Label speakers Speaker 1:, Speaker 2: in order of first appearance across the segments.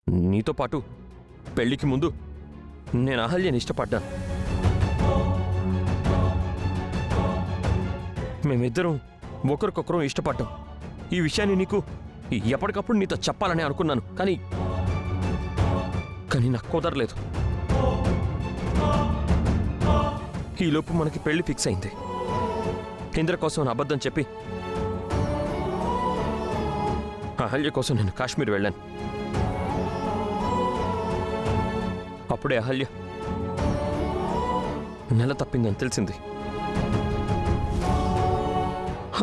Speaker 1: నీతో పాటు పెళ్లికి ముందు నేను అహల్యని ఇష్టపడ్డాను. మేమిద్దరం ఒకరికొకరం ఇష్టపడ్డాం. ఈ విషయాన్ని నీకు ఎప్పటికప్పుడు నీతో చెప్పాలని అనుకున్నాను, కానీ నాకు కుదరలేదు. ఈలోపు మనకి పెళ్లి ఫిక్స్ అయింది. ఇంద్ర కోసం నా అబద్ధం చెప్పి అహల్య కోసం నేను కాశ్మీర్ వెళ్ళాను. అప్పుడే అహల్య నెల తప్పిందని తెలిసింది.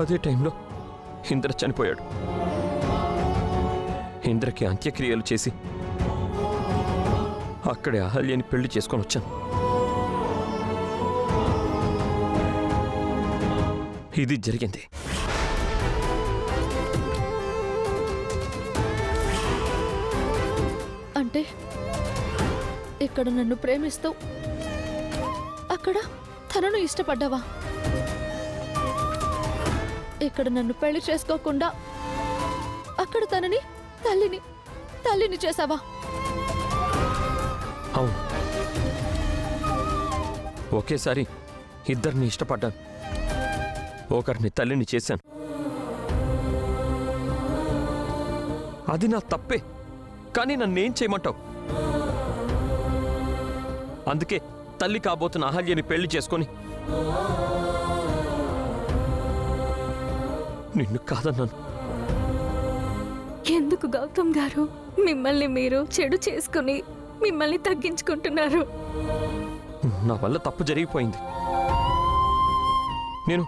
Speaker 1: అదే టైంలో ఇంద్ర చనిపోయాడు. ఇంద్రకి అంత్యక్రియలు చేసి అక్కడే అహల్యని పెళ్లి చేసుకొని వచ్చాను. ఇది జరిగింది.
Speaker 2: అంటే ఇక్కడ నన్ను ప్రేమిస్తూ అక్కడ తనను ఇష్టపడ్డావా? ఇక్కడ నన్ను పెళ్లి చేసుకోకుండా అక్కడ తనని తల్లిని చేసావా?
Speaker 1: అవును, ఒకేసారి ఇద్దరిని ఇష్టపడ్డాను. ఒకరిని తల్లిని చేశాను. అది నా తప్పే, కానీ నన్నేం చేయమంటావు? అందుకే తల్లి కాబోతున్న అహల్యని పెళ్లి చేసుకొని నిన్ను కాదన్నాను.
Speaker 2: ఎందుకు గౌతమ్ గారు మిమ్మల్ని మీరు చెడు చేసుకుని మిమ్మల్ని తగ్గించుకుంటున్నారు?
Speaker 1: నా వల్ల తప్పు జరిగిపోయింది. నేను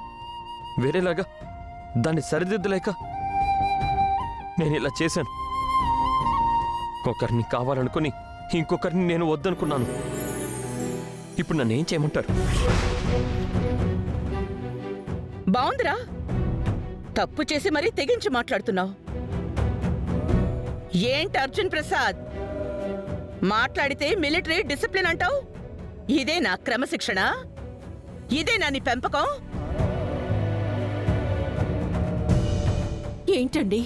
Speaker 1: వేరేలాగా దాన్ని సరిదిద్దలేక నేను ఇలా చేశాను. ఒకరిని కావాలనుకుని ఇంకొకరిని నేను వద్దనుకున్నాను. ఇప్పుడు నన్ను ఏం చేయమంటారు?
Speaker 3: బావుందిరా, తప్పు చేసి మరీ తెగించి మాట్లాడుతున్నావు. ఏంటి అర్జున్ ప్రసాద్, మాట్లాడితే మిలిటరీ డిసిప్లిన్ అంటావు? ఇదే నా క్రమశిక్షణ? ఇదే నా నీ పెంపకం?
Speaker 4: ఏంటండి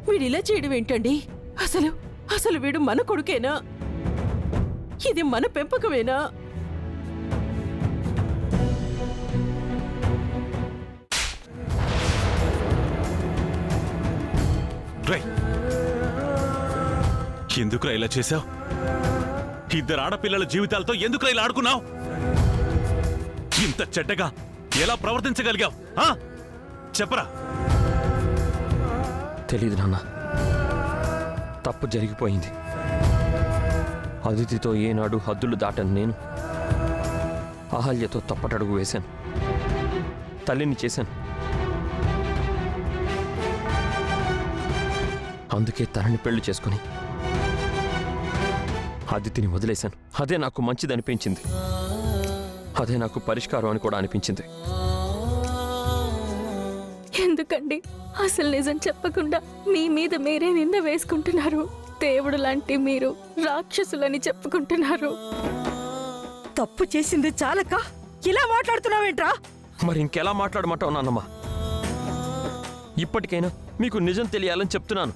Speaker 4: వీడిలా చేయడం ఏంటండి? అసలు వీడు మన కొడుకేనా? ఇది మన పెంపకమేనా?
Speaker 5: ఎందుకురా ఇలా చేశావు? ఇద్దరు ఆడపిల్లల జీవితాలతో ఎందుకురా ఇలా ఆడుకున్నావు? ఇంత చెడ్డగా ఎలా ప్రవర్తించగలిగావు? చెప్పరా.
Speaker 1: తెలీదు నాన్న, తప్పు జరిగిపోయింది. అదితితో ఏనాడు హద్దులు దాటను నేను. అహల్యతో తప్పటడుగు వేశాను, తల్లిని చేశాను. అందుకే తనని పెళ్లి చేసుకుని అదితిని వదిలేశాను. అదే నాకు మంచిదనిపించింది. అదే నాకు పరిష్కారం అని కూడా అనిపించింది.
Speaker 2: ఎందుకండి అసలు నిజం చెప్పకుండా మీ మీద మీరే నింద వేసుకుంటున్నారు? దేవుడు లాంటి మీరు రాక్షసులని చెప్పుకుంటున్నారు.
Speaker 4: తప్పు చేసింది చాలక ఇలా మాట్లాడుతున్నావేంట్రా?
Speaker 1: మరి ఇంకెలా మాట్లాడమంటావు నాన్నమ్మ? ఇప్పటికైనా మీకు నిజం తెలియాలని చెప్తున్నాను.